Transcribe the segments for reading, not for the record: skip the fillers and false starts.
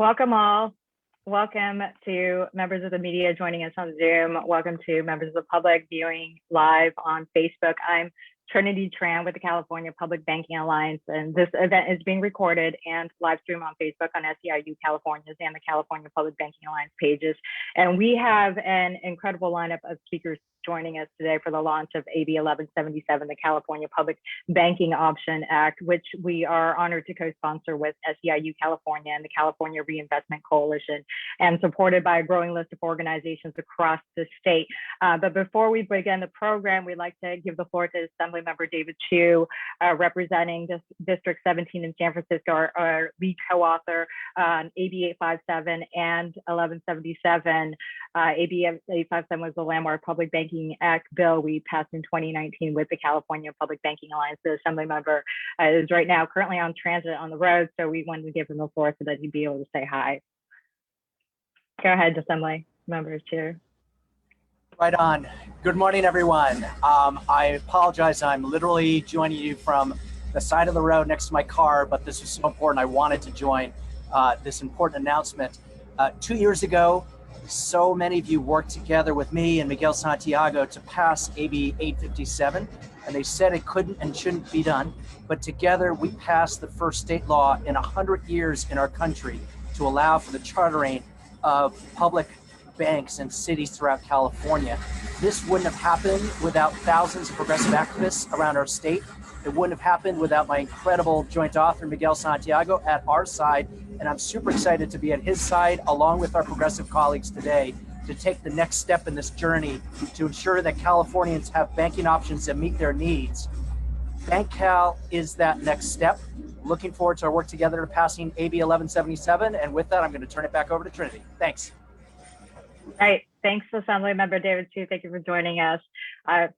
Welcome all. Welcome to members of the media joining us on Zoom. Welcome to members of the public viewing live on Facebook. I'm Trinity Tran with the California Public Banking Alliance, and this event is being recorded and live streamed on Facebook on SEIU California's and the California Public Banking Alliance pages. And we have an incredible lineup of speakers joining us today for the launch of AB 1177, the California Public Banking Option Act, which we are honored to co-sponsor with SEIU California and the California Reinvestment Coalition, and supported by a growing list of organizations across the state. But before we begin the program, we'd like to give the floor to Assemblymember David Chu, representing District 17 in San Francisco, our lead co-author on AB 857 and 1177. AB 857 was the landmark public banking Act bill we passed in 2019 with the California Public Banking Alliance. The Assembly member is right now currently on transit on the road, so we wanted to give him the floor so that he'd be able to say hi. Go ahead, Assembly members, Chair. Right on. Good morning, everyone. I apologize. I'm literally joining you from the side of the road next to my car, but this is so important. I wanted to join this important announcement. 2 years ago, so many of you worked together with me and Miguel Santiago to pass AB 857, and they said it couldn't and shouldn't be done. But together we passed the first state law in 100 years in our country to allow for the chartering of public banks and cities throughout California. This wouldn't have happened without thousands of progressive activists around our state. It wouldn't have happened without my incredible joint author, Miguel Santiago, at our side. And I'm super excited to be at his side, along with our progressive colleagues today, to take the next step in this journey to ensure that Californians have banking options that meet their needs. BankCal is that next step. Looking forward to our work together to passing AB 1177. And with that, I'm going to turn it back over to Trinity. Thanks. Right. Thanks, Assemblymember David Chu. Thank you for joining us.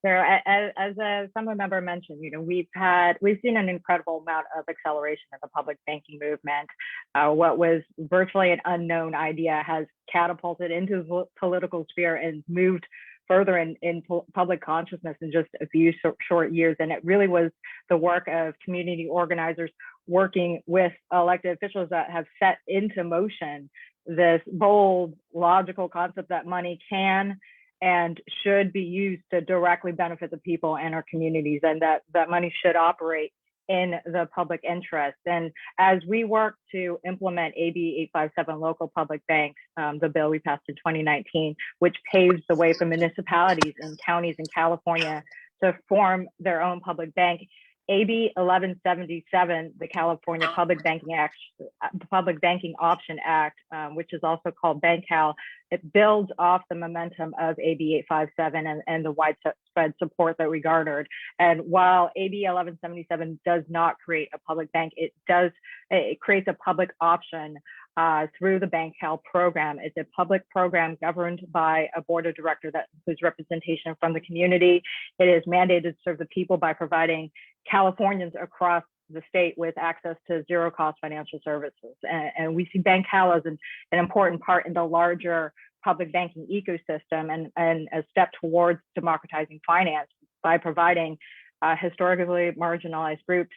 Sarah, as a Assemblymember mentioned, we've seen an incredible amount of acceleration in the public banking movement. What was virtually an unknown idea has catapulted into the political sphere and moved further in public consciousness in just a few short years. And it really was the work of community organizers working with elected officials that have set into motion this bold, logical concept that money can and should be used to directly benefit the people and our communities, and that money should operate in the public interest. And as we work to implement AB 857 local public banks, the bill we passed in 2019, which paves the way for municipalities and counties in California to form their own public bank, AB 1177, the California Public Banking Option Act, which is also called BankCal, it builds off the momentum of AB 857 and the widespread support that we garnered. And while AB 1177 does not create a public bank, it creates a public option through the BankCal program. It's a public program governed by a board of directors that includes representation from the community. It is mandated to serve the people by providing Californians across the state with access to zero-cost financial services. And we see BankCal as an important part in the larger public banking ecosystem and a step towards democratizing finance by providing historically marginalized groups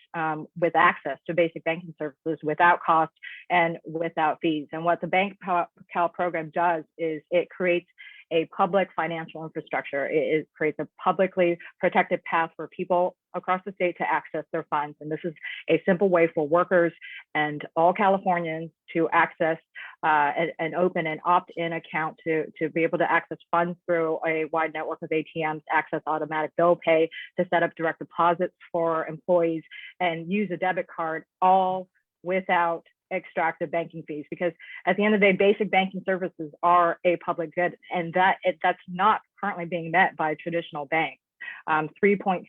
with access to basic banking services without cost and without fees. And what the BankCal program does is it creates a public financial infrastructure. It creates a publicly protected path for people across the state to access their funds. And this is a simple way for workers and all Californians to access and open an opt-in account to be able to access funds through a wide network of ATMs, access automatic bill pay, to set up direct deposits for employees, and use a debit card, all without extractive banking fees. Because at the end of the day, basic banking services are a public good, and that's not currently being met by traditional banks. 3.6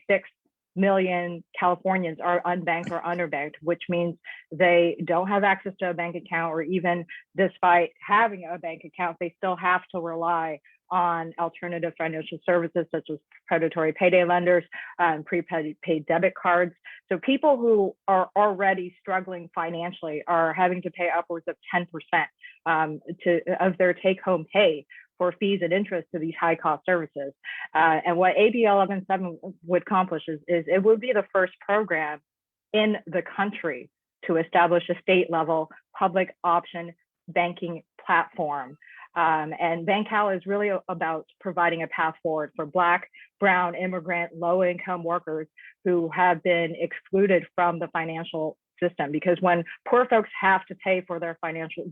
million Californians are unbanked or underbanked, which means they don't have access to a bank account, or even despite having a bank account, they still have to rely on alternative financial services such as predatory payday lenders and prepaid debit cards. So people who are already struggling financially are having to pay upwards of 10% of their take-home pay for fees and interest to these high-cost services. And what AB 1177 would accomplish is it would be the first program in the country to establish a state-level public option banking platform. And BankCal is really about providing a path forward for Black, brown, immigrant, low-income workers who have been excluded from the financial system. Because when poor folks have to pay for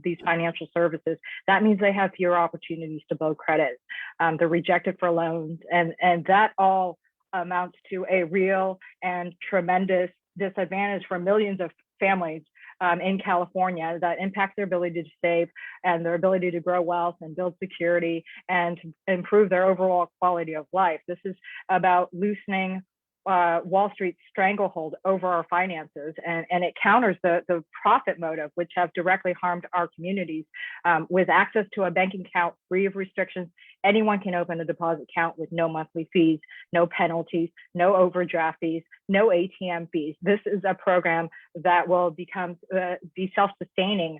these financial services, that means they have fewer opportunities to build credit. They're rejected for loans, and that all amounts to a real and tremendous disadvantage for millions of families in California that impacts their ability to save and their ability to grow wealth and build security and to improve their overall quality of life. This is about loosening Wall Street's stranglehold over our finances, and it counters the profit motive, which have directly harmed our communities. With access to a banking account free of restrictions, anyone can open a deposit account with no monthly fees, no penalties, no overdraft fees, no ATM fees. This is a program that will be self-sustaining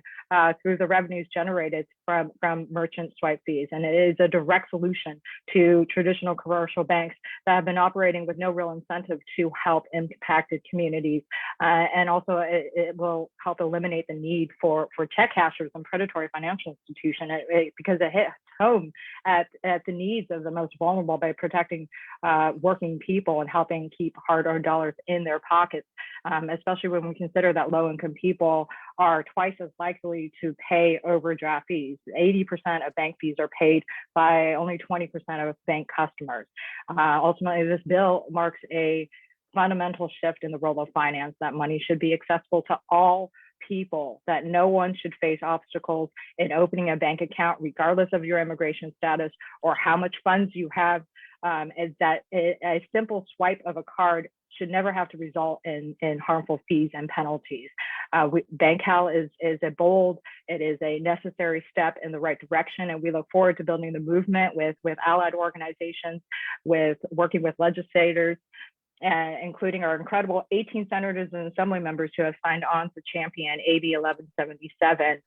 through the revenues generated from merchant swipe fees. And it is a direct solution to traditional commercial banks that have been operating with no real incentive to help impacted communities. And also it will help eliminate the need for check cashers and predatory financial institutions because it hits home at the needs of the most vulnerable by protecting working people and helping keep hard-earned dollars in their pockets, especially when we consider that low-income people are twice as likely to pay overdraft fees. 80% of bank fees are paid by only 20% of bank customers. Ultimately, this bill marks a fundamental shift in the role of finance, that money should be accessible to all people, that no one should face obstacles in opening a bank account, regardless of your immigration status or how much funds you have, is that a simple swipe of a card should never have to result in harmful fees and penalties. BankCal is a bold, it is a necessary step in the right direction, and we look forward to building the movement with allied organizations, with working with legislators, including our incredible 18 senators and assembly members who have signed on to champion AB 1177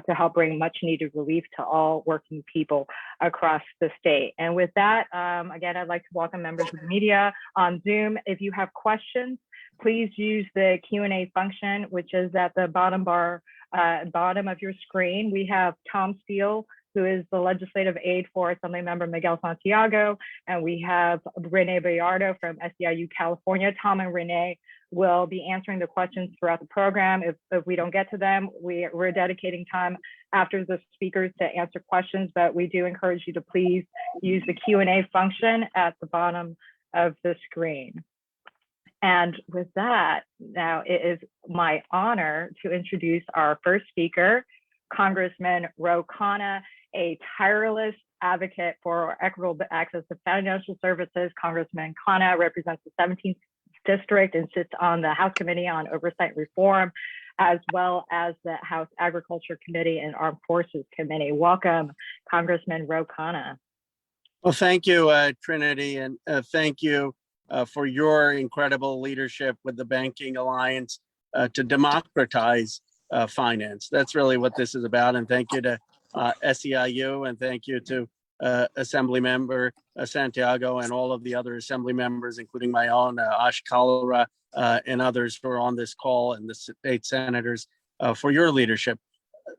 to help bring much needed relief to all working people across the state. And with that, again, I'd like to welcome members of the media on Zoom. If you have questions, please use the Q&A function, which is at the bottom of your screen. We have Tom Steele, who is the legislative aide for Assemblymember Miguel Santiago, and we have Renee Bayardo from SEIU California. Tom and Renee will be answering the questions throughout the program. If we don't get to them, we're dedicating time after the speakers to answer questions, but we do encourage you to please use the Q&A function at the bottom of the screen. And with that, now it is my honor to introduce our first speaker, Congressman Khanna, a tireless advocate for equitable access to financial services. Congressman Khanna represents the 17th District and sits on the House Committee on Oversight and Reform, as well as the House Agriculture Committee and Armed Forces Committee. Welcome, Congressman Khanna. Well, thank you, Trinity, and thank you for your incredible leadership with the Banking Alliance to democratize finance. That's really what this is about. And thank you to SEIU, and thank you to Assemblymember Santiago and all of the other Assembly members, including my own Kalra and others who are on this call, and the state senators for your leadership.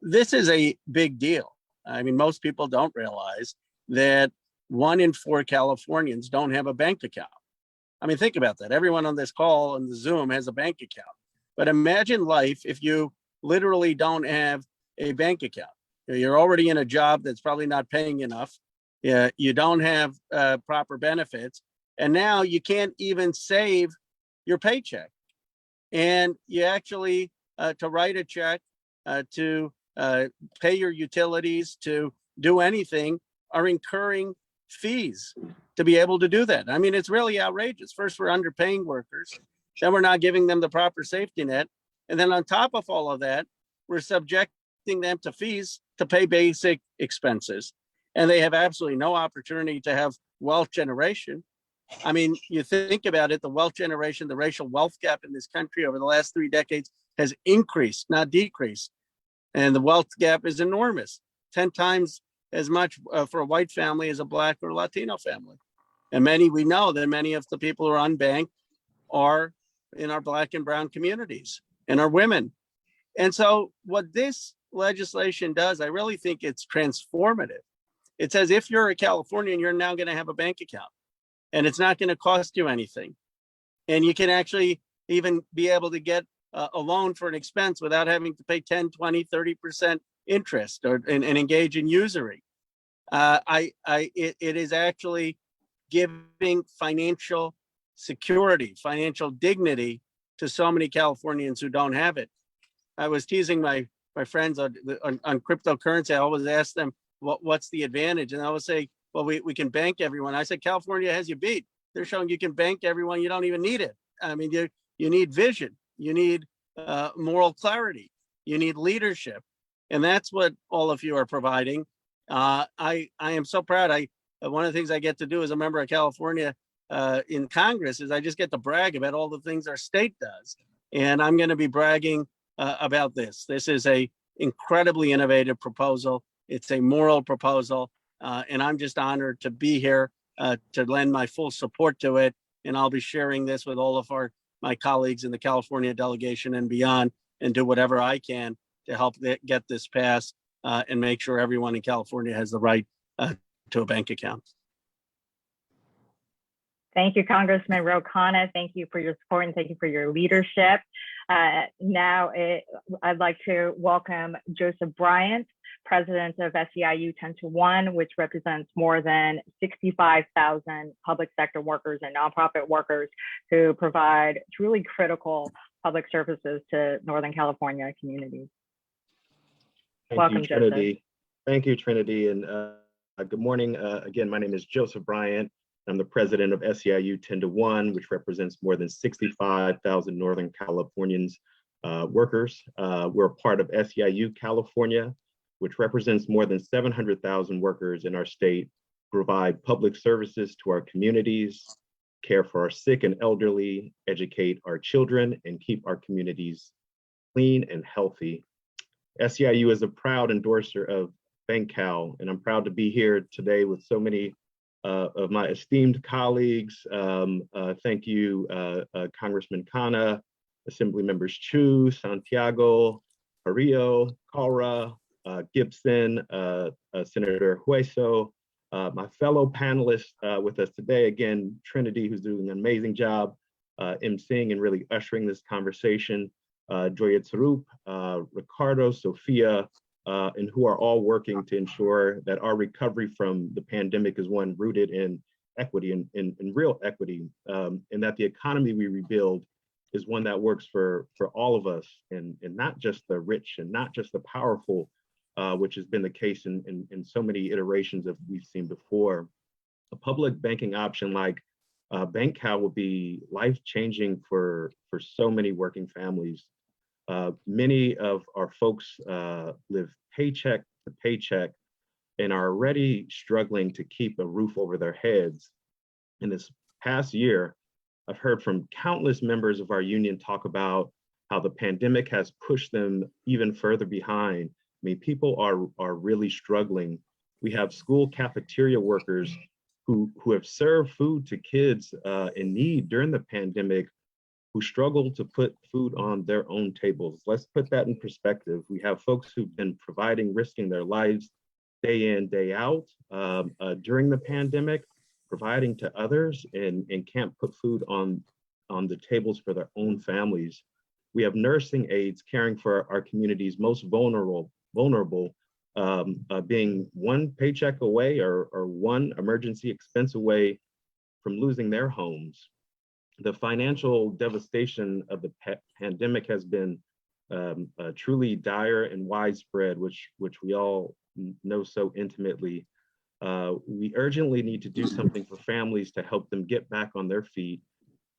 This is a big deal. I mean, most people don't realize that 1 in 4 Californians don't have a bank account. I mean, think about that. Everyone on this call and the Zoom has a bank account. But imagine life if you literally don't have a bank account. You're already in a job that's probably not paying enough. You don't have proper benefits. And now you can't even save your paycheck. And you actually, to write a check, to pay your utilities, to do anything, are incurring fees to be able to do that. I mean, it's really outrageous. First, we're underpaying workers. Then we're not giving them the proper safety net. And then on top of all of that, we're subjecting them to fees to pay basic expenses. And they have absolutely no opportunity to have wealth generation. I mean, you think about it, the wealth generation, the racial wealth gap in this country over the last 3 decades has increased, not decreased. And the wealth gap is enormous, 10 times as much for a white family as a Black or Latino family. And we know that many of the people who are unbanked are in our Black and brown communities and are women. And so what this legislation does, I really think it's transformative. It says if you're a Californian, you're now going to have a bank account, and it's not going to cost you anything. And you can actually even be able to get a loan for an expense without having to pay 10, 20, 30% interest and engage in usury. It is actually giving financial security, financial dignity to so many Californians who don't have it. I was teasing my friends on cryptocurrency. I always ask them, what's the advantage? And I always say, well, we can bank everyone. I said, California has you beat. They're showing you can bank everyone. You don't even need it. I mean, you need vision. You need moral clarity. You need leadership. And that's what all of you are providing. I am so proud. One of the things I get to do as a member of California in Congress is I just get to brag about all the things our state does. And I'm going to be bragging about this. This is a incredibly innovative proposal. It's a moral proposal. And I'm just honored to be here to lend my full support to it. And I'll be sharing this with all of my colleagues in the California delegation and beyond, and do whatever I can to help get this passed and make sure everyone in California has the right to a bank account. Thank you, Congressman Khanna. Thank you for your support and thank you for your leadership. Now, I'd like to welcome Joseph Bryant, President of SEIU 10-1, which represents more than 65,000 public sector workers and nonprofit workers who provide truly critical public services to Northern California communities. Welcome, Trinity. Joseph. Thank you, Trinity, and good morning. Again, my name is Joseph Bryant. I'm the president of SEIU 10-1, which represents more than 65,000 Northern Californians workers. We're a part of SEIU California, which represents more than 700,000 workers in our state, provide public services to our communities, care for our sick and elderly, educate our children, and keep our communities clean and healthy. SEIU is a proud endorser of BankCal, and I'm proud to be here today with so many of my esteemed colleagues. Thank you, Congressman Khanna, Assemblymembers Chu, Santiago, Carrillo, Kalra, Gipson, Senator Hueso, my fellow panelists with us today, again, Trinity, who's doing an amazing job emceeing and really ushering this conversation, Joya Tsarup, Ricardo, Sophia, and who are all working to ensure that our recovery from the pandemic is one rooted in equity and real equity, and that the economy we rebuild is one that works for all of us and not just the rich and not just the powerful, which has been the case in so many iterations that we've seen before. A public banking option like BankCal will be life-changing for so many working families. Many of our folks live paycheck to paycheck and are already struggling to keep a roof over their heads. In this past year, I've heard from countless members of our union talk about how the pandemic has pushed them even further behind. I mean, people are really struggling. We have school cafeteria workers who have served food to kids in need during the pandemic, who struggle to put food on their own tables. Let's put that in perspective. We have folks who've been providing, risking their lives day in, day out during the pandemic, providing to others and can't put food on the tables for their own families. We have nursing aides caring for our community's most vulnerable, being one paycheck away or one emergency expense away from losing their homes. The financial devastation of the pandemic has been truly dire and widespread, which we all know so intimately. We urgently need to do something for families to help them get back on their feet.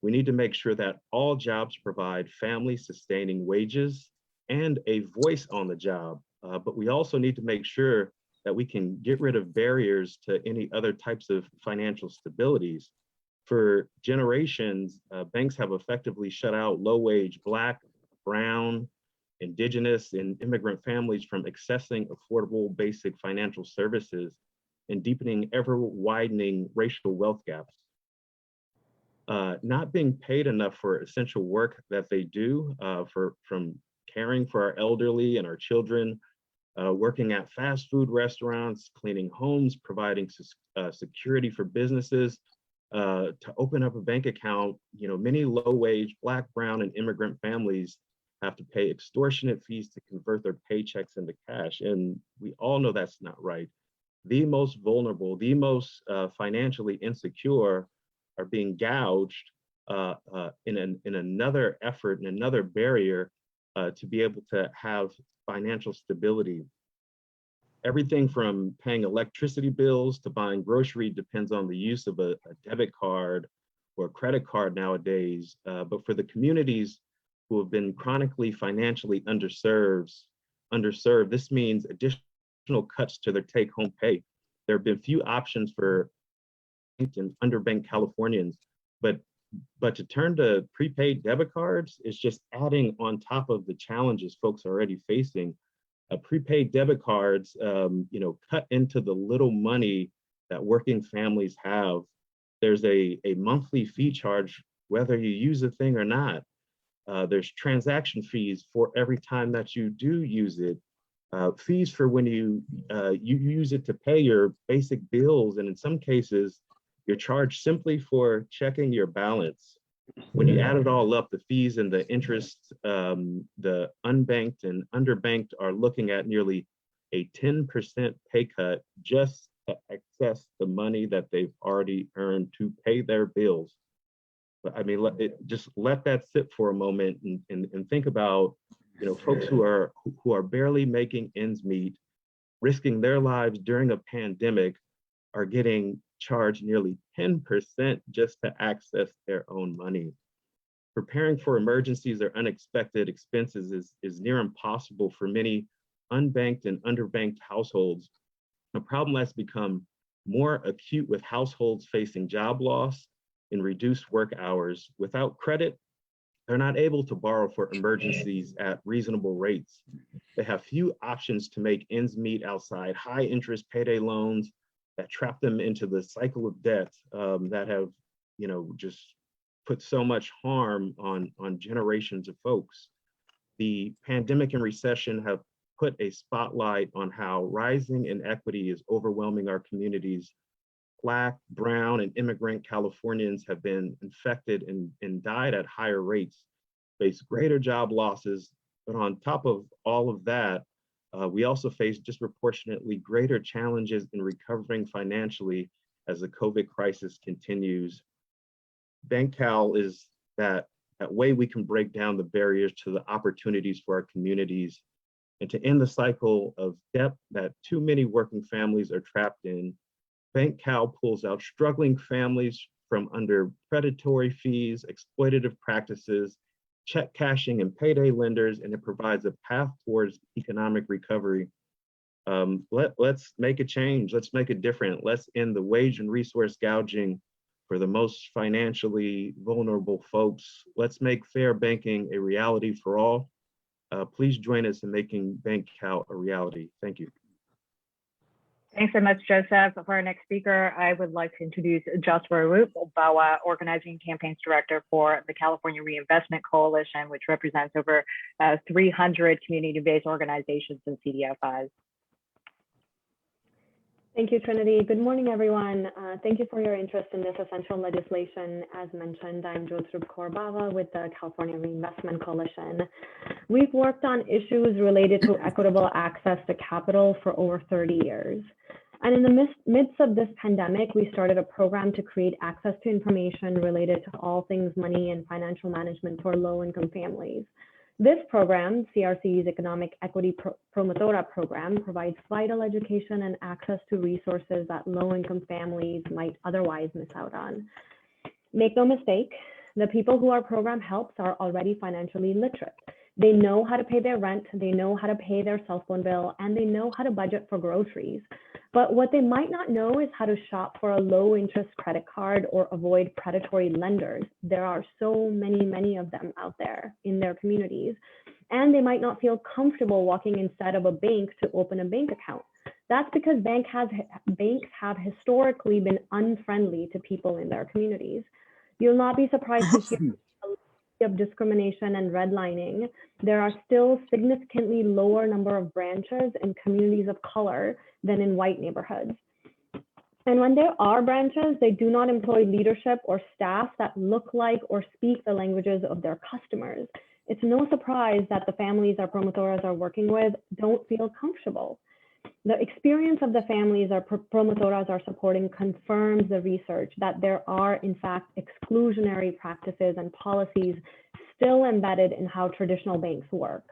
We need to make sure that all jobs provide family-sustaining wages and a voice on the job. But we also need to make sure that we can get rid of barriers to any other types of financial stabilities. For generations, banks have effectively shut out low-wage Black, Brown, Indigenous, and immigrant families from accessing affordable basic financial services and deepening ever-widening racial wealth gaps. Not being paid enough for essential work that they do, from caring for our elderly and our children, working at fast food restaurants, cleaning homes, providing security for businesses, to open up a bank account. Many low-wage Black, brown, and immigrant families have to pay extortionate fees to convert their paychecks into cash. And we all know that's not right. The most vulnerable, the most financially insecure are being gouged in another effort and another barrier to be able to have financial stability. Everything from paying electricity bills to buying grocery depends on the use of a debit card or a credit card nowadays. But for the communities who have been chronically financially underserved, this means additional cuts to their take-home pay. There have been few options for and underbanked Californians, but to turn to prepaid debit cards is just adding on top of the challenges folks are already facing. Prepaid debit cards, cut into the little money that working families have. There's a monthly fee charge whether you use the thing or not. There's transaction fees for every time that you do use it. Fees for when you use it to pay your basic bills, and in some cases, you're charged simply for checking your balance. When you add it all up, the fees and the interest, the unbanked and underbanked are looking at nearly a 10% pay cut just to access the money that they've already earned to pay their bills. But I mean, just let that sit for a moment and think about, folks who are barely making ends meet, risking their lives during a pandemic, are getting charged nearly 10% just to access their own money. Preparing for emergencies or unexpected expenses is near impossible for many unbanked and underbanked households. A problem that's become more acute with households facing job loss and reduced work hours. Without credit, they're not able to borrow for emergencies at reasonable rates. They have few options to make ends meet outside high interest payday loans that trap them into the cycle of debt that have, just put so much harm on generations of folks. The pandemic and recession have put a spotlight on how rising inequity is overwhelming our communities. Black, brown, and immigrant Californians have been infected and died at higher rates, face greater job losses, but on top of all of that, we also face disproportionately greater challenges in recovering financially as the COVID crisis continues. BankCal is that way we can break down the barriers to the opportunities for our communities and to end the cycle of debt that too many working families are trapped in. BankCal pulls out struggling families from under predatory fees, exploitative practices, check cashing, and payday lenders, and it provides a path towards economic recovery. Let's make a change. Let's make it different. Let's end the wage and resource gouging for the most financially vulnerable folks. Let's make fair banking a reality for all. Please join us in making BankCal a reality. Thank you. Thanks so much, Joseph. For our next speaker, I would like to introduce Joshua Bawa, Organizing Campaigns Director for the California Reinvestment Coalition, which represents over 300 community-based organizations and CDFIs. Thank you, Trinity. Good morning, everyone. Thank you for your interest in this essential legislation. As mentioned, I'm Joseph Bawa with the California Reinvestment Coalition. We've worked on issues related to equitable access to capital for over 30 years. And in the midst of this pandemic, we started a program to create access to information related to all things money and financial management for low-income families. This program, CRC's Economic Equity Promotora program, provides vital education and access to resources that low-income families might otherwise miss out on. Make no mistake, the people who our program helps are already financially literate. They know how to pay their rent, they know how to pay their cell phone bill, and they know how to budget for groceries. But what they might not know is how to shop for a low-interest credit card or avoid predatory lenders. There are so many of them out there in their communities, and they might not feel comfortable walking inside of a bank to open a bank account. That's because banks have historically been unfriendly to people in their communities. You'll not be surprised to hear of discrimination and redlining, there are still significantly lower number of branches in communities of color than in white neighborhoods. And when there are branches, they do not employ leadership or staff that look like or speak the languages of their customers. It's no surprise that the families our promotoras are working with don't feel comfortable. The experience of the families our promotoras are supporting confirms the research that there are, in fact, exclusionary practices and policies still embedded in how traditional banks work.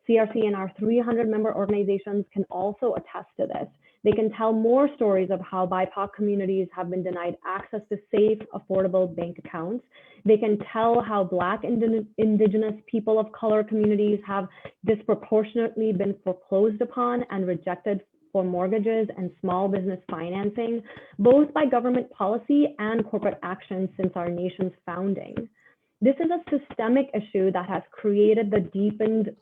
CRC and our 300 member organizations can also attest to this. They can tell more stories of how BIPOC communities have been denied access to safe, affordable bank accounts. They can tell how Black and Indigenous people of color communities have disproportionately been foreclosed upon and rejected for mortgages and small business financing, both by government policy and corporate action since our nation's founding. This is a systemic issue that has created the deepened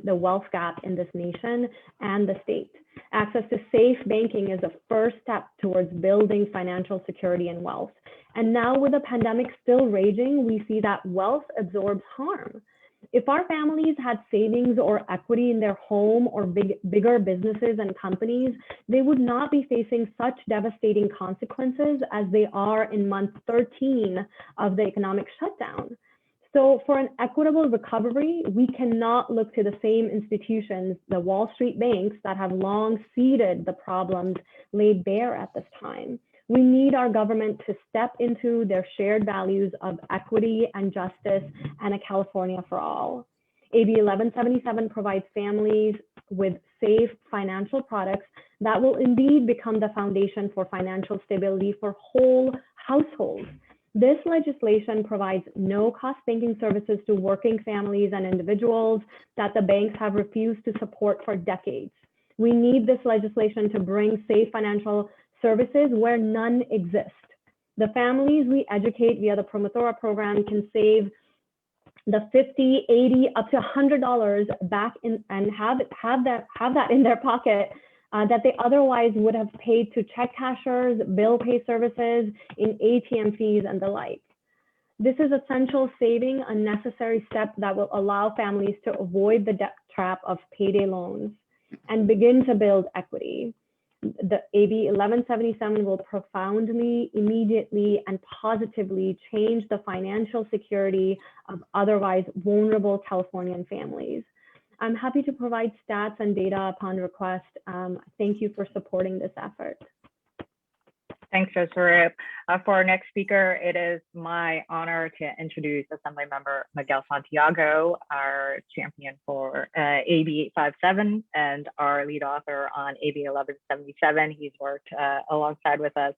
the wealth gap in this nation and the state. Access to safe banking is the first step towards building financial security and wealth. And now with the pandemic still raging, we see that wealth absorbs harm. If our families had savings or equity in their home or bigger businesses and companies, they would not be facing such devastating consequences as they are in month 13 of the economic shutdown. So for an equitable recovery, we cannot look to the same institutions, the Wall Street banks that have long ceded the problems laid bare at this time. We need our government to step into their shared values of equity and justice and a California for all. AB 1177 provides families with safe financial products that will indeed become the foundation for financial stability for whole households. This legislation provides no-cost banking services to working families and individuals that the banks have refused to support for decades. We need this legislation to bring safe financial services where none exist. The families we educate via the Promotora program can save the $50, $80, up to $100 back in and have that in their pocket that they otherwise would have paid to check cashers, bill pay services, in ATM fees and the like. This is essential saving, a necessary step that will allow families to avoid the debt trap of payday loans and begin to build equity. The AB 1177 will profoundly, immediately, and positively change the financial security of otherwise vulnerable Californian families. I'm happy to provide stats and data upon request. Thank you for supporting this effort. Thanks, Joseph. For our next speaker, it is my honor to introduce Assemblymember Miguel Santiago, our champion for AB 857 and our lead author on AB 1177. He's worked alongside with us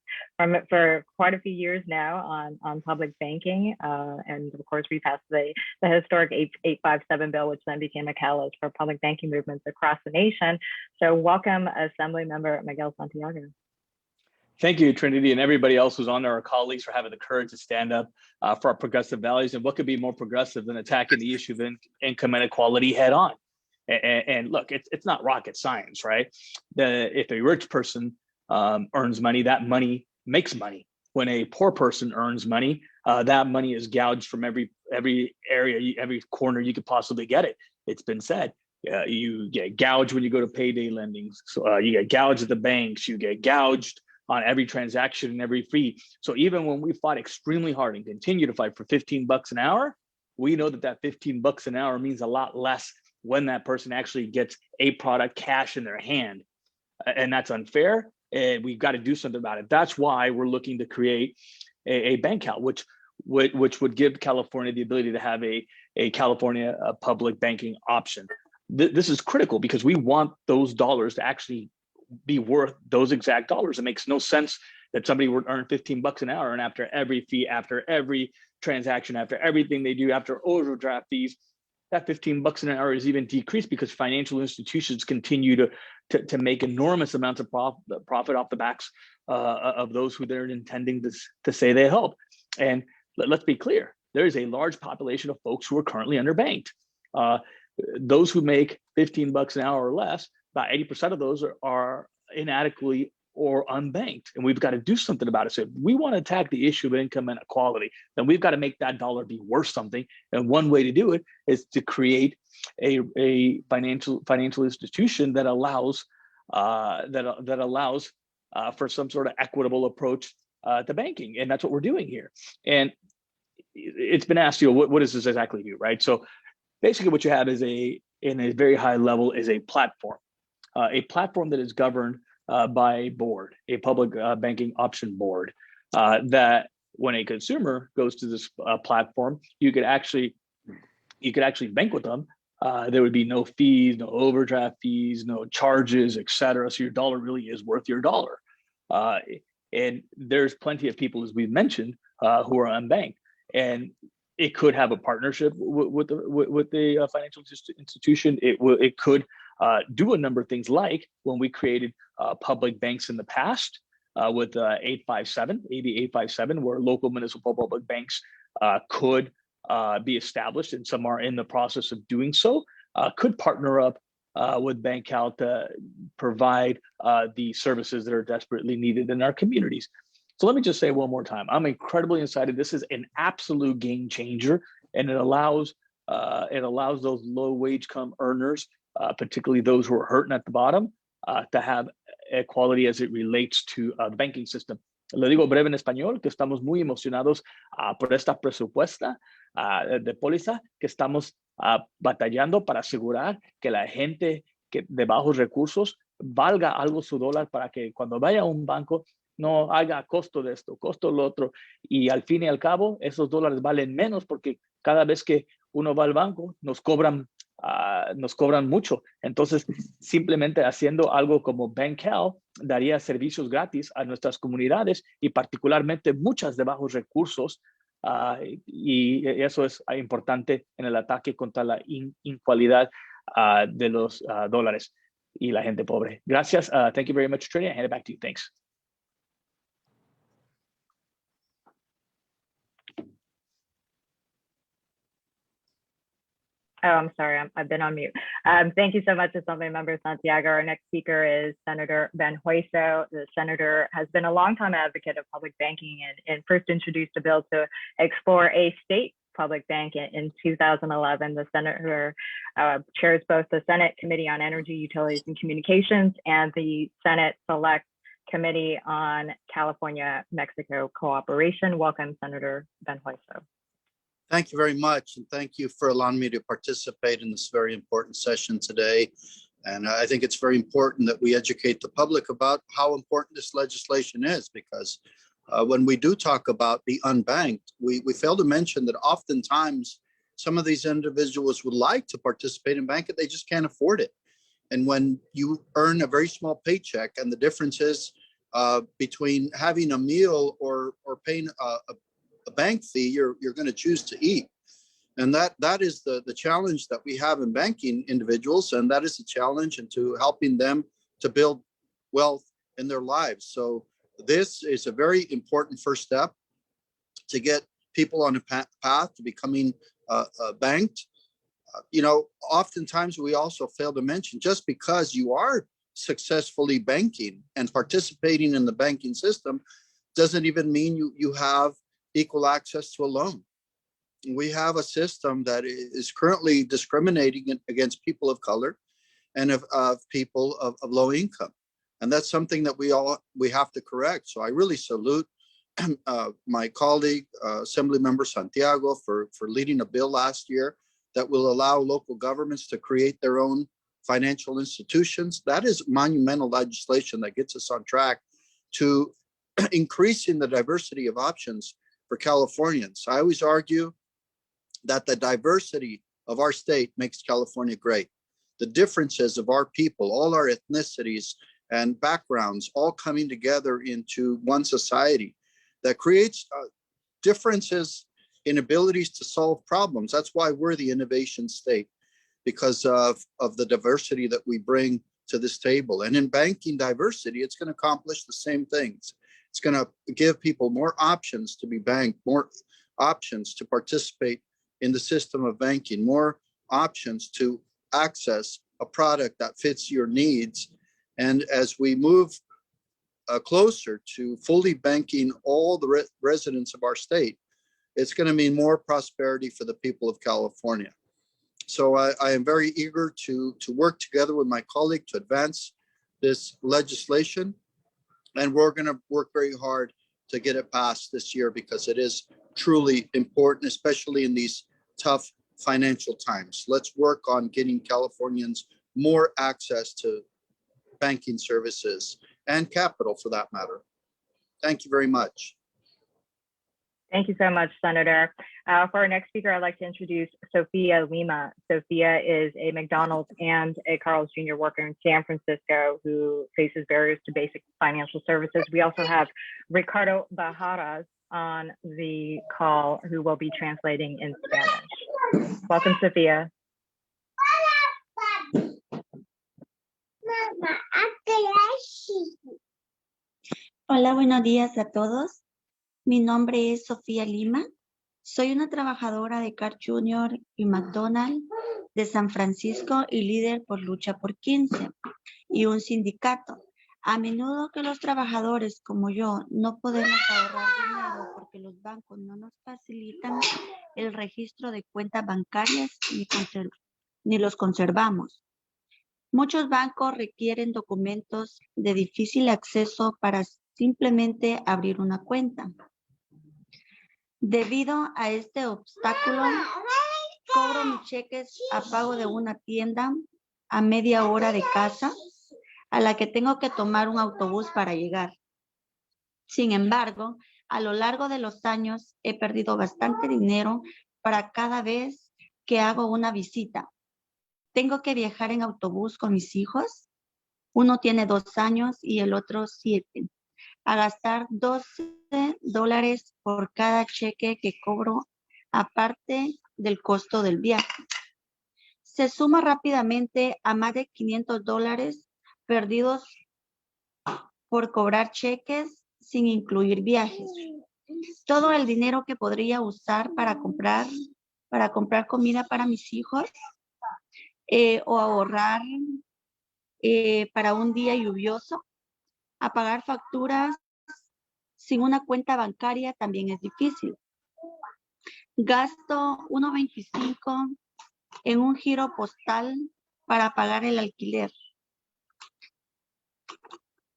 for quite a few years now on public banking. And of course, we passed the historic 857 bill, which then became a catalyst for public banking movements across the nation. So welcome, Assemblymember Miguel Santiago. Thank you, Trinity, and everybody else who's on there, our colleagues, for having the courage to stand up for our progressive values. And what could be more progressive than attacking the issue of income inequality head on? And look, it's not rocket science, right? If a rich person earns money, that money makes money. When a poor person earns money, that money is gouged from every area, every corner you could possibly get it. It's been said. You get gouged when you go to payday lending. So you get gouged at the banks. You get gouged on every transaction and every fee. So even when we fought extremely hard and continue to fight for $15 an hour, we know that $15 an hour means a lot less when that person actually gets a product cash in their hand. And that's unfair. And we've got to do something about it. That's why we're looking to create a BankCal, which would give California the ability to have a California public banking option. This is critical because we want those dollars to actually be worth those exact dollars. It makes no sense that somebody would earn $15 an hour, and after every fee, after every transaction, after everything they do, after overdraft fees, that $15 an hour is even decreased because financial institutions continue to make enormous amounts of profit off the backs of those who they're intending to say they help. And let's be clear, there is a large population of folks who are currently underbanked. Those who make $15 an hour or less, about 80% of those are inadequately or unbanked, and we've got to do something about it. So if we want to attack the issue of income inequality, then we've got to make that dollar be worth something. And one way to do it is to create a financial institution that allows for some sort of equitable approach to banking, and that's what we're doing here. And it's been asked, what does this exactly do, right? So basically, what you have is in a very high level is a platform that is governed by a board, a public banking option board, that when a consumer goes to this platform, you could actually bank with them. There would be no fees, no overdraft fees, no charges, et cetera. So your dollar really is worth your dollar. And there's plenty of people, as we've mentioned, who are unbanked. And it could have a partnership with the financial institution. It could do a number of things, like when we created public banks in the past with AB 857, where local municipal public banks could be established, and some are in the process of doing so, could partner up with BankCal to provide the services that are desperately needed in our communities. So let me just say one more time, I'm incredibly excited. This is an absolute game changer, and it allows those low wage earners, particularly those who are hurting at the bottom, to have equality as it relates to the banking system. Le digo breve en español que estamos muy emocionados por esta presupuesta de póliza, que estamos batallando para asegurar que la gente de bajos recursos valga algo su dólar, para que cuando vaya a un banco no haga costo de esto, costo lo otro, y al fin y al cabo esos dólares valen menos, porque cada vez que uno va al banco nos cobran mucho. Entonces, simplemente haciendo algo como BankCal daría servicios gratis a nuestras comunidades, y particularmente muchas de bajos recursos, y eso es importante en el ataque contra la inequalidad de los dólares y la gente pobre. Gracias. Thank you very much, Trinity. I hand it back to you. Thanks. Oh, I'm sorry, I've been on mute. Thank you so much, Assemblymember Santiago. Our next speaker is Senator Ben Hueso. The senator has been a longtime advocate of public banking and first introduced a bill to explore a state public bank in 2011. The senator chairs both the Senate Committee on Energy, Utilities, and Communications and the Senate Select Committee on California-Mexico Cooperation. Welcome, Senator Ben Hueso. Thank you very much, and thank you for allowing me to participate in this very important session today. And I think it's very important that we educate the public about how important this legislation is, because when we do talk about the unbanked, we fail to mention that oftentimes some of these individuals would like to participate in banking, they just can't afford it. And when you earn a very small paycheck, and the difference is between having a meal or paying a bank fee, you're going to choose to eat. And that is the challenge that we have in banking individuals, and that is the challenge into helping them to build wealth in their lives. So this is a very important first step to get people on a path to becoming banked. Oftentimes we also fail to mention, just because you are successfully banking and participating in the banking system doesn't even mean you have equal access to a loan. We have a system that is currently discriminating against people of color and of people of low income. And that's something that we have to correct. So I really salute my colleague, Assemblymember Santiago, for leading a bill last year that will allow local governments to create their own financial institutions. That is monumental legislation that gets us on track to increasing the diversity of options for Californians. I always argue that the diversity of our state makes California great. The differences of our people, all our ethnicities and backgrounds, all coming together into one society that creates differences in abilities to solve problems. That's why we're the innovation state, because of the diversity that we bring to this table. And in banking diversity, it's going to accomplish the same things. It's going to give people more options to be banked, more options to participate in the system of banking, more options to access a product that fits your needs. And as we move closer to fully banking all the residents of our state, it's going to mean more prosperity for the people of California. So I am very eager to work together with my colleague to advance this legislation. And we're going to work very hard to get it passed this year because it is truly important, especially in these tough financial times. Let's work on getting Californians more access to banking services and capital for that matter. Thank you very much. Thank you so much, Senator. For our next speaker, I'd like to introduce Sophia Lima. Sophia is a McDonald's and a Carl's Jr. worker in San Francisco who faces barriers to basic financial services. We also have Ricardo Bajaras on the call who will be translating in Spanish. Welcome, Sophia. Hola, buenos días a todos. Mi nombre es Sofía Lima. Soy una trabajadora de Carl Jr. y McDonald's de San Francisco y líder por Lucha por 15 y un sindicato. A menudo que los trabajadores como yo no podemos ahorrar dinero porque los bancos no nos facilitan el registro de cuentas bancarias ni los conservamos. Muchos bancos requieren documentos de difícil acceso para simplemente abrir una cuenta. Debido a este obstáculo, cobro mis cheques a pago de una tienda a media hora de casa, a la que tengo que tomar un autobús para llegar. Sin embargo, a lo largo de los años he perdido bastante dinero para cada vez que hago una visita. Tengo que viajar en autobús con mis hijos. Uno tiene 2 años y el otro 7. A gastar $12 por cada cheque que cobro, aparte del costo del viaje. Se suma rápidamente a más de $500 perdidos por cobrar cheques sin incluir viajes. Todo el dinero que podría usar para comprar comida para mis hijos o ahorrar para un día lluvioso. A pagar facturas sin una cuenta bancaria también es difícil. Gasto $1.25 en un giro postal para pagar el alquiler.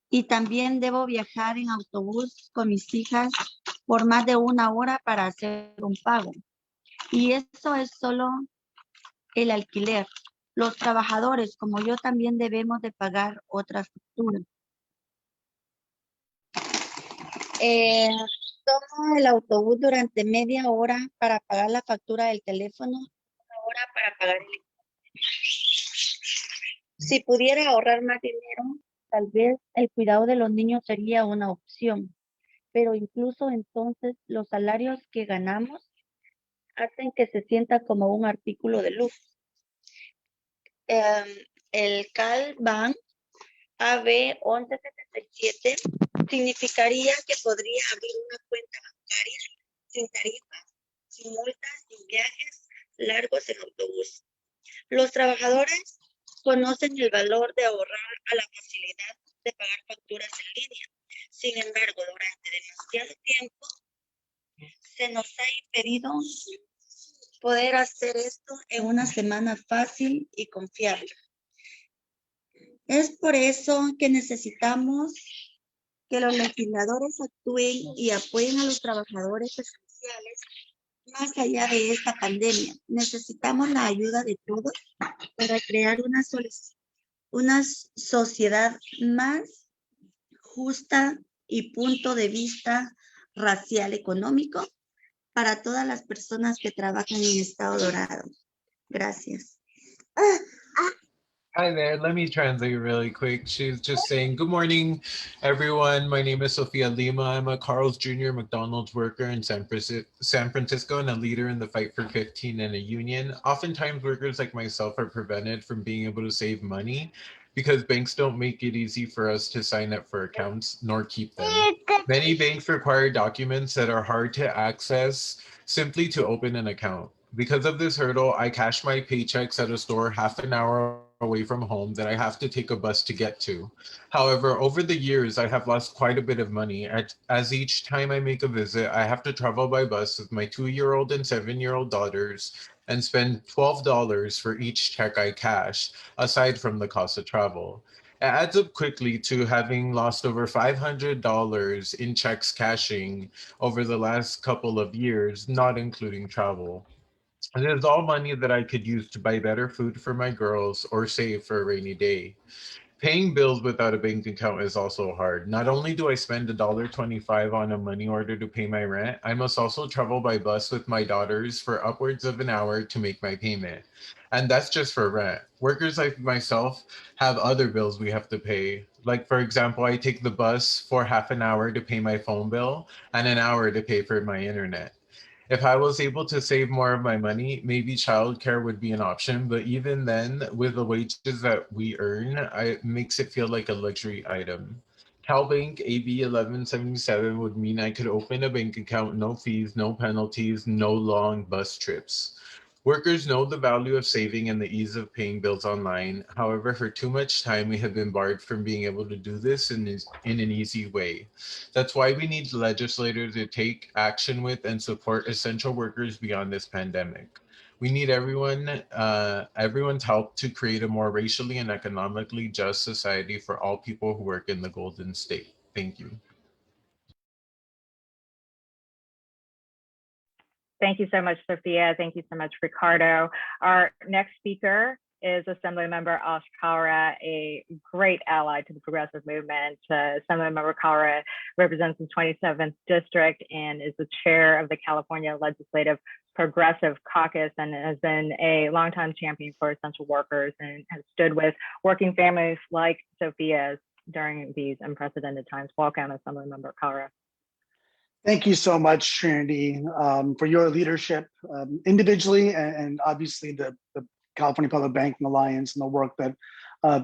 Y también debo viajar en autobús con mis hijas por más de 1 hora para hacer un pago. Y eso es solo el alquiler. Los trabajadores, como yo, también debemos de pagar otras facturas. Tomo el autobús durante media hora para pagar la factura del teléfono, 1 hora para pagar el internet. Si pudiera ahorrar más dinero, tal vez el cuidado de los niños sería una opción, pero incluso entonces los salarios que ganamos hacen que se sienta como un artículo de lujo. El CalBank AB 1177 significaría que podría abrir una cuenta bancaria sin tarifas, sin multas, sin viajes largos en autobús. Los trabajadores conocen el valor de ahorrar a la facilidad de pagar facturas en línea. Sin embargo, durante demasiado tiempo se nos ha impedido poder hacer esto en una semana fácil y confiable. Es por eso que necesitamos que los legisladores actúen y apoyen a los trabajadores esenciales más allá de esta pandemia. Necesitamos la ayuda de todos para crear una sociedad más justa y punto de vista racial económico para todas las personas que trabajan en Estado Dorado. Gracias. Hi there, let me translate really quick. She's just saying, good morning, everyone. My name is Sofia Lima. I'm a Carl's Jr. McDonald's worker in San Francisco and a leader in the fight for 15 and a union. Oftentimes workers like myself are prevented from being able to save money because banks don't make it easy for us to sign up for accounts nor keep them. Many banks require documents that are hard to access simply to open an account. Because of this hurdle, I cash my paychecks at a store half an hour away from home that I have to take a bus to get to. However, over the years, I have lost quite a bit of money as each time I make a visit, I have to travel by bus with my 2-year-old and 7-year-old daughters and spend $12 for each check I cash, aside from the cost of travel. It adds up quickly to having lost over $500 in checks cashing over the last couple of years, not including travel. And it is all money that I could use to buy better food for my girls or save for a rainy day. Paying bills without a bank account is also hard. Not only do I spend $1.25 on a money order to pay my rent, I must also travel by bus with my daughters for upwards of an hour to make my payment. And that's just for rent. Workers like myself have other bills we have to pay. Like, for example, I take the bus for half an hour to pay my phone bill and an hour to pay for my internet. If I was able to save more of my money, maybe childcare would be an option. But even then, with the wages that we earn, it makes it feel like a luxury item. CalBank AB 1177 would mean I could open a bank account, no fees, no penalties, no long bus trips. Workers know the value of saving and the ease of paying bills online. However, for too much time, we have been barred from being able to do this in an easy way. That's why we need legislators to take action with and support essential workers beyond this pandemic. We need everyone's help to create a more racially and economically just society for all people who work in the Golden State. Thank you. Thank you so much, Sophia. Thank you so much, Ricardo. Our next speaker is Assemblymember Kalra, a great ally to the progressive movement. Assemblymember Kalra represents the 27th district and is the chair of the California Legislative Progressive Caucus and has been a longtime champion for essential workers and has stood with working families like Sophia's during these unprecedented times. Welcome, Assemblymember Kalra. Thank you so much, Trinity, for your leadership individually and obviously the California Public Banking Alliance and the work that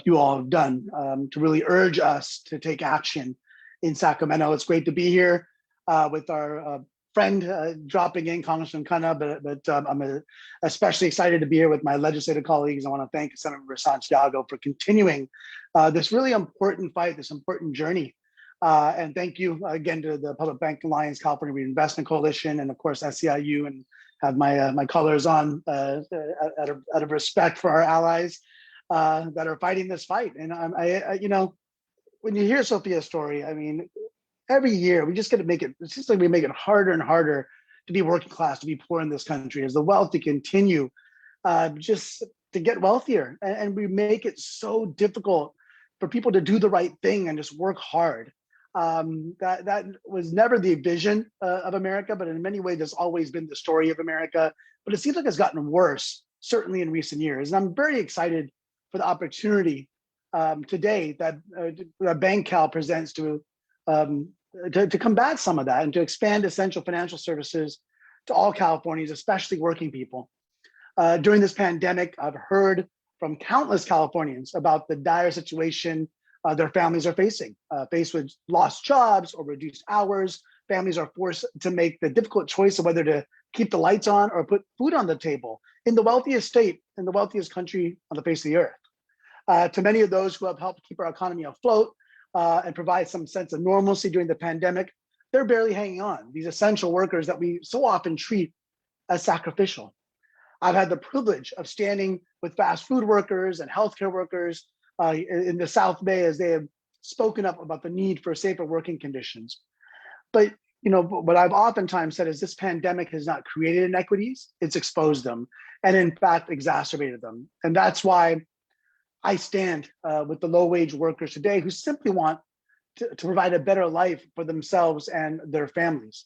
you all have done to really urge us to take action in Sacramento. It's great to be here with our friend dropping in, Congressman Khanna, but I'm especially excited to be here with my legislative colleagues. I want to thank Senator Ben Santiago for continuing this really important fight, this important journey. And thank you again to the Public Banking Alliance, California Reinvestment Coalition, and of course SEIU, and have my colors on out of respect for our allies that are fighting this fight. And I you know, when you hear Sophia's story, I mean, every year we just got to make it. It's just like we make it harder and harder to be working class, to be poor in this country, as the wealthy continue just to get wealthier, and we make it so difficult for people to do the right thing and just work hard. That was never the vision of America, but in many ways, it's always been the story of America. But it seems like it's gotten worse, certainly in recent years. And I'm very excited for the opportunity today that BankCal presents to combat some of that and to expand essential financial services to all Californians, especially working people. During this pandemic, I've heard from countless Californians about the dire situation their families are faced with lost jobs or reduced hours. Families are forced to make the difficult choice of whether to keep the lights on or put food on the table in the wealthiest state, in the wealthiest country on the face of the earth. To many of those who have helped keep our economy afloat and provide some sense of normalcy during the pandemic, they're barely hanging on. These essential workers that we so often treat as sacrificial. I've had the privilege of standing with fast food workers and healthcare workers in the South Bay as they have spoken up about the need for safer working conditions. But you know, what I've oftentimes said is this pandemic has not created inequities, it's exposed them, and in fact exacerbated them. And that's why I stand with the low-wage workers today who simply want to provide a better life for themselves and their families.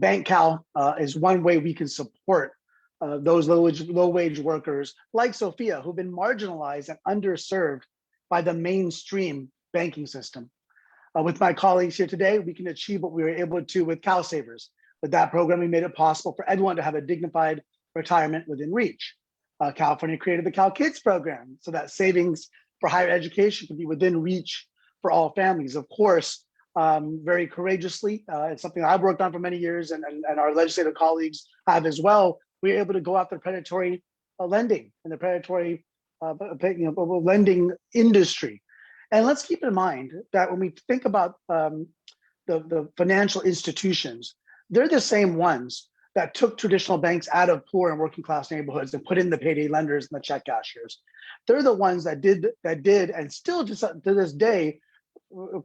BankCal is one way we can support those low-wage workers like Sophia, who've been marginalized and underserved by the mainstream banking system. With my colleagues here today, we can achieve what we were able to with CalSavers. With that program, we made it possible for everyone to have a dignified retirement within reach. California created the CalKids program so that savings for higher education can be within reach for all families. Of course, very courageously, it's something I've worked on for many years and our legislative colleagues have as well. We were able to go after predatory lending and the predatory lending industry. And let's keep in mind that when we think about the financial institutions, they're the same ones that took traditional banks out of poor and working class neighborhoods and put in the payday lenders and the check cashiers. They're the ones that did and still just to this day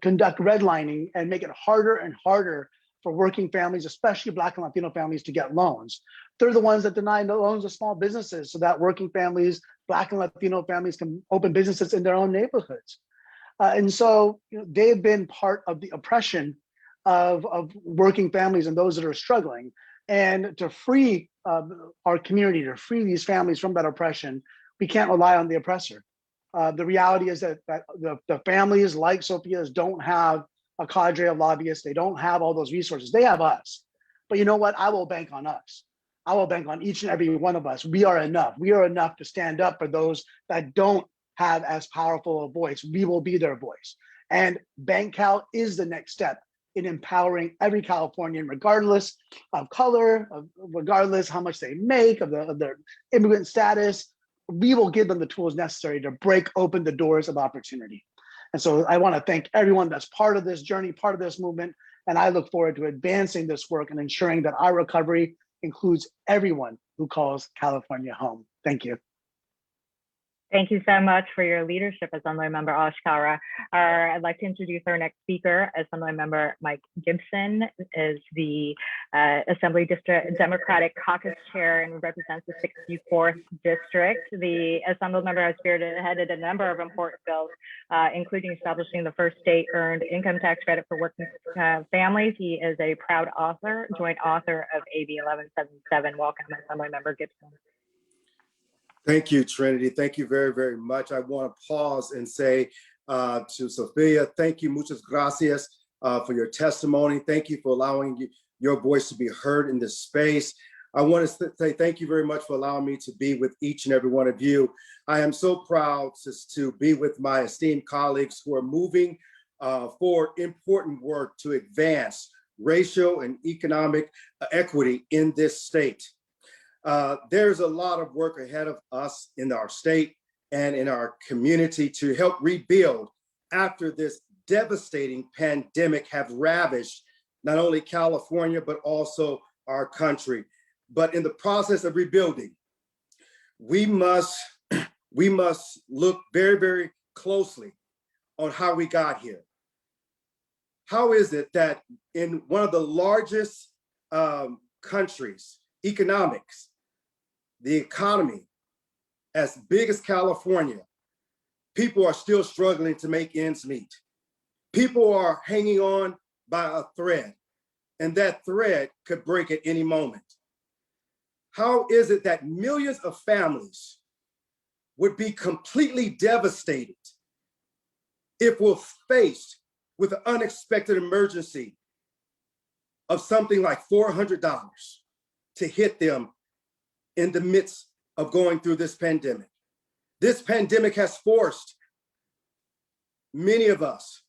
conduct redlining and make it harder and harder for working families, especially Black and Latino families, to get loans. They're the ones that deny loans to small businesses so that working families, Black and Latino families, can open businesses in their own neighborhoods. And so they've been part of the oppression of working families and those that are struggling. And to free our community, to free these families from that oppression, we can't rely on the oppressor. The reality is that the families like Sophia's don't have a cadre of lobbyists. They don't have all those resources. They have us. But you know what? I will bank on us. I will bank on each and every one of us. We are enough. We are enough to stand up for those that don't have as powerful a voice. We will be their voice. And BankCal is the next step in empowering every Californian, regardless of color, regardless how much they make, of their immigrant status. We will give them the tools necessary to break open the doors of opportunity. And so I want to thank everyone that's part of this journey, part of this movement, and I look forward to advancing this work and ensuring that our recovery includes everyone who calls California home. Thank you. Thank you so much for your leadership, Assemblymember Kalra. I'd like to introduce our next speaker. Assemblymember Mike Gipson is the Assembly District Democratic Caucus Chair and represents the 64th District. The Assemblymember has spearheaded a number of important bills, including establishing the first state-earned income tax credit for working families. He is a proud joint author of AB 1177. Welcome, Assemblymember Gipson. Thank you, Trinity. Thank you very, very much. I want to pause and say to Sophia, thank you, muchas gracias for your testimony. Thank you for allowing your voice to be heard in this space. I want to say thank you very much for allowing me to be with each and every one of you. I am so proud to be with my esteemed colleagues who are moving forward important work to advance racial and economic equity in this state. There's a lot of work ahead of us in our state and in our community to help rebuild after this devastating pandemic have ravaged not only California, but also our country. But in the process of rebuilding, we must look very, very closely on how we got here. How is it that in one of the largest countries, economics, the economy as big as California, people are still struggling to make ends meet. People are hanging on by a thread, and that thread could break at any moment. How is it that millions of families would be completely devastated if we're faced with an unexpected emergency of something like $400 to hit them in the midst of going through this pandemic? This pandemic has forced many of us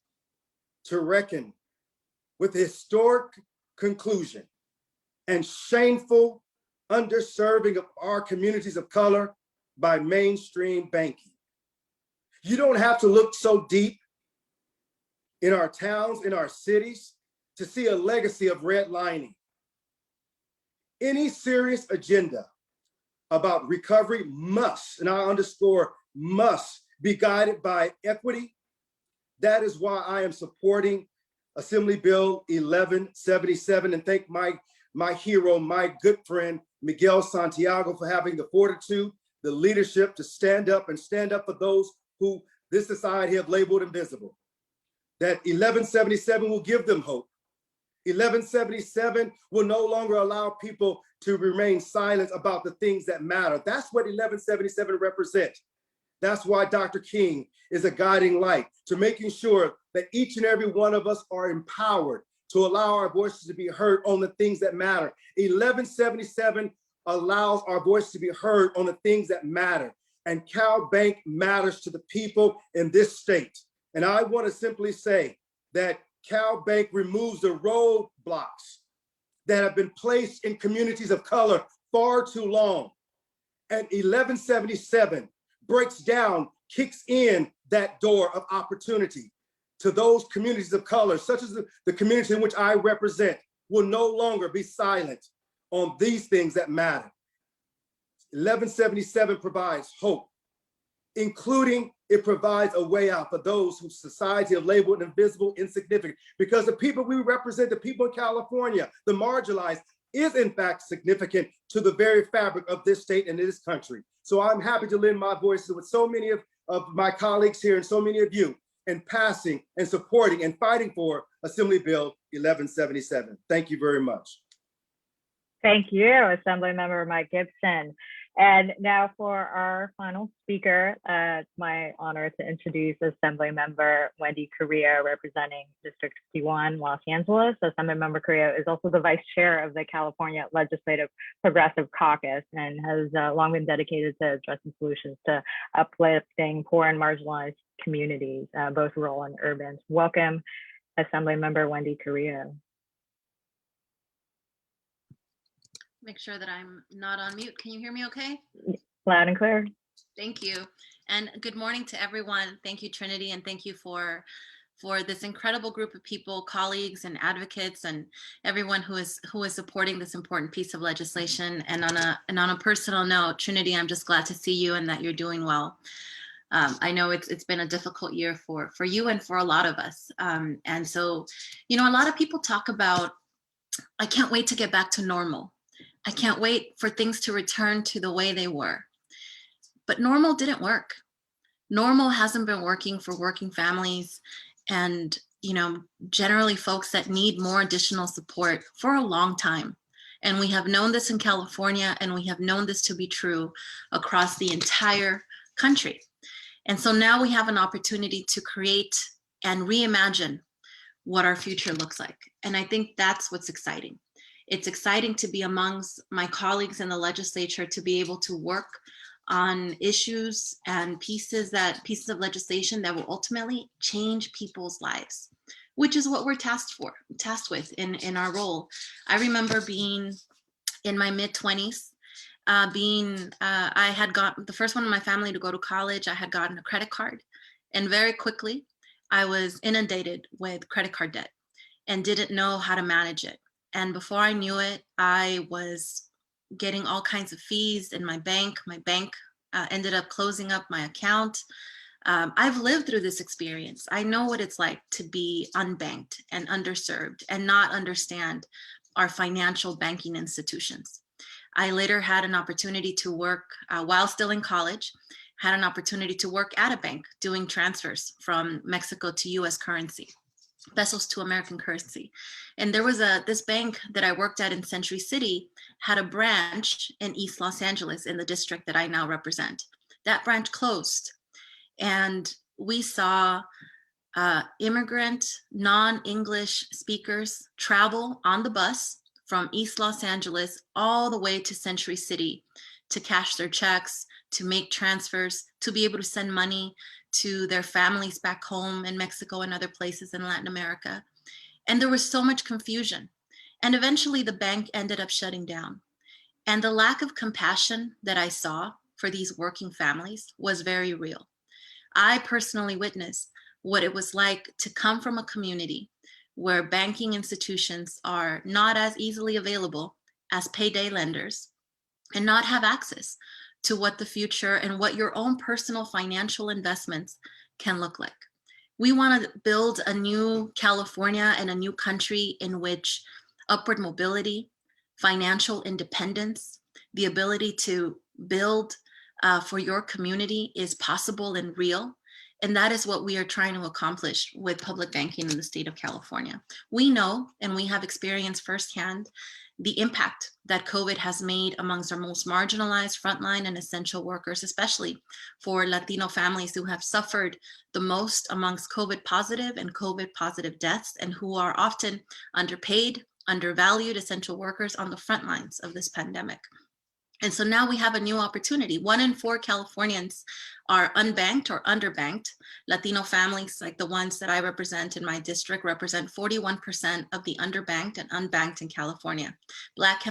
to reckon with the historic conclusion and shameful underserving of our communities of color by mainstream banking. You don't have to look so deep in our towns, in our cities, to see a legacy of redlining. Any serious agenda about recovery must, and I underscore must, be guided by equity. That is why I am supporting Assembly Bill 1177 and thank my hero, my good friend, Miguel Santiago, for having the fortitude, the leadership to stand up for those who this society have labeled invisible. That 1177 will give them hope. 1177 will no longer allow people to remain silent about the things that matter. That's what 1177 represents. That's why Dr. King is a guiding light to making sure that each and every one of us are empowered to allow our voices to be heard on the things that matter. 1177 allows our voice to be heard on the things that matter. And CalBank matters to the people in this state. And I want to simply say that CalBank removes the roadblocks that have been placed in communities of color far too long. And 1177 breaks down, kicks in that door of opportunity to those communities of color, such as the community in which I represent, will no longer be silent on these things that matter. 1177 provides hope, including it provides a way out for those whose society have labeled invisible, insignificant, because the people we represent, the people in California, the marginalized, is in fact significant to the very fabric of this state and this country. So I'm happy to lend my voice with so many of my colleagues here and so many of you in passing and supporting and fighting for Assembly Bill 1177. Thank you very much. Thank you, Assemblymember Mike Gipson. And now for our final speaker, it's my honor to introduce Assemblymember Wendy Carrillo, representing District 51, Los Angeles. Assemblymember Carrillo is also the vice chair of the California Legislative Progressive Caucus and has long been dedicated to addressing solutions to uplifting poor and marginalized communities, both rural and urban. Welcome, Assemblymember Wendy Carrillo. Make sure that I'm not on mute. Can you hear me okay? Loud and clear. Thank you. And good morning to everyone. Thank you, Trinity, and thank you for this incredible group of people, colleagues and advocates, and everyone who is supporting this important piece of legislation. And on a personal note, Trinity, I'm just glad to see you and that you're doing well. I know it's been a difficult year for you and for a lot of us. And so, you know, a lot of people talk about, I can't wait to get back to normal. I can't wait for things to return to the way they were. But normal didn't work. Normal hasn't been working for working families and, you know, generally folks that need more additional support for a long time. And we have known this in California, and we have known this to be true across the entire country. And so now we have an opportunity to create and reimagine what our future looks like. And I think that's what's exciting. It's exciting to be amongst my colleagues in the legislature to be able to work on issues and pieces of legislation that will ultimately change people's lives, which is what we're tasked with in our role. I remember being in my mid-20s, I had gotten the first one in my family to go to college. I had gotten a credit card, and very quickly I was inundated with credit card debt and didn't know how to manage it. And before I knew it, I was getting all kinds of fees in my bank. My bank ended up closing up my account. I've lived through this experience. I know what it's like to be unbanked and underserved and not understand our financial banking institutions. I later had an opportunity to work while still in college, had an opportunity to work at a bank doing transfers from Mexico to US currency, pesos to American currency. And there was this bank that I worked at in Century City had a branch in East Los Angeles in the district that I now represent. That branch closed. And we saw immigrant, non-English speakers travel on the bus from East Los Angeles all the way to Century City to cash their checks, to make transfers, to be able to send money to their families back home in Mexico and other places in Latin America. And there was so much confusion. And eventually the bank ended up shutting down. And the lack of compassion that I saw for these working families was very real. I personally witnessed what it was like to come from a community where banking institutions are not as easily available as payday lenders and not have access to what the future and what your own personal financial investments can look like. We want to build a new California and a new country in which upward mobility, financial independence, the ability to build for your community is possible and real. And that is what we are trying to accomplish with public banking in the state of California. We know, and we have experienced firsthand, the impact that COVID has made amongst our most marginalized frontline and essential workers, especially for Latino families who have suffered the most amongst COVID positive and COVID positive deaths, and who are often underpaid, undervalued essential workers on the front lines of this pandemic. And so now we have a new opportunity. 1 in 4 Californians are unbanked or underbanked. Latino families, like the ones that I represent in my district, represent 41% of the underbanked and unbanked in California. Black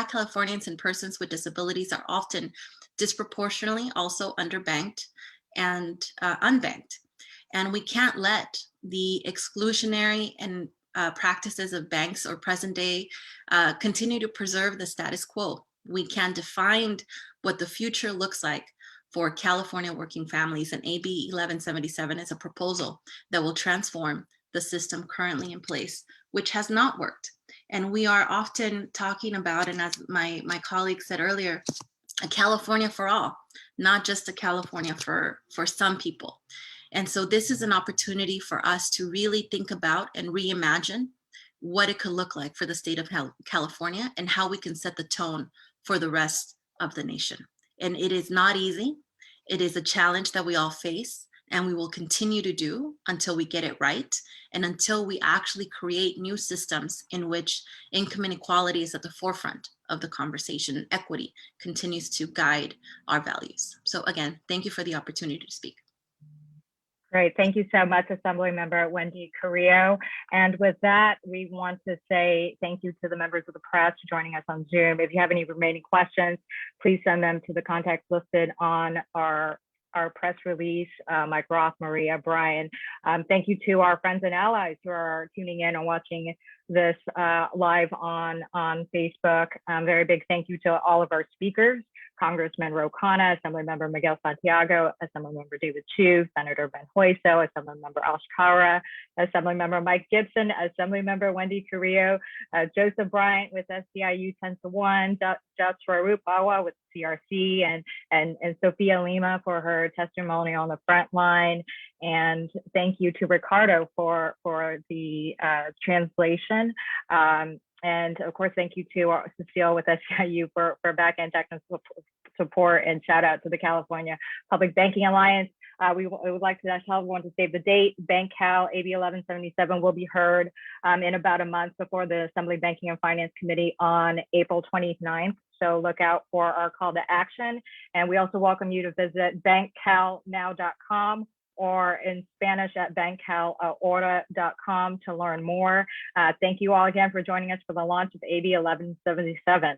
Californians and persons with disabilities are often disproportionately also underbanked and unbanked. And we can't let the exclusionary and practices of banks or present day continue to preserve the status quo. We can define what the future looks like for California working families, and AB 1177 is a proposal that will transform the system currently in place, which has not worked. And we are often talking about, and as my colleague said earlier, a California for all, not just a California for some people. And so this is an opportunity for us to really think about and reimagine what it could look like for the state of California and how we can set the tone for the rest of the nation. And it is not easy. It is a challenge that we all face, and we will continue to do until we get it right and until we actually create new systems in which income inequality is at the forefront of the conversation and equity continues to guide our values. So again, thank you for the opportunity to speak. Great, thank you so much, Assemblymember Wendy Carrillo. And with that, we want to say thank you to the members of the press joining us on Zoom. If you have any remaining questions, please send them to the contacts listed on our press release, Mike Roth, Maria, Brian. Thank you to our friends and allies who are tuning in and watching this live on Facebook. Very big thank you to all of our speakers, Congressman Khanna, Assemblymember Miguel Santiago, Assemblymember David Chu, Senator Ben Hueso, Assemblymember Kalra, Assemblymember Mike Gipson, Assemblymember Wendy Carrillo, Joseph Bryant with SEIU 10-1, Joshua Bawa with CRC, and Sophia Lima for her testimony on the front line. And thank you to Ricardo for the translation. And of course, thank you to Cecile with SEIU for back-end technical support, and shout out to the California Public Banking Alliance. We would like to tell everyone to save the date. BankCal AB 1177 will be heard in about a month before the Assembly Banking and Finance Committee on April 29th. So look out for our call to action. And we also welcome you to visit bankcalnow.com or in Spanish at bankcalahora.com to learn more. Thank you all again for joining us for the launch of AB 1177.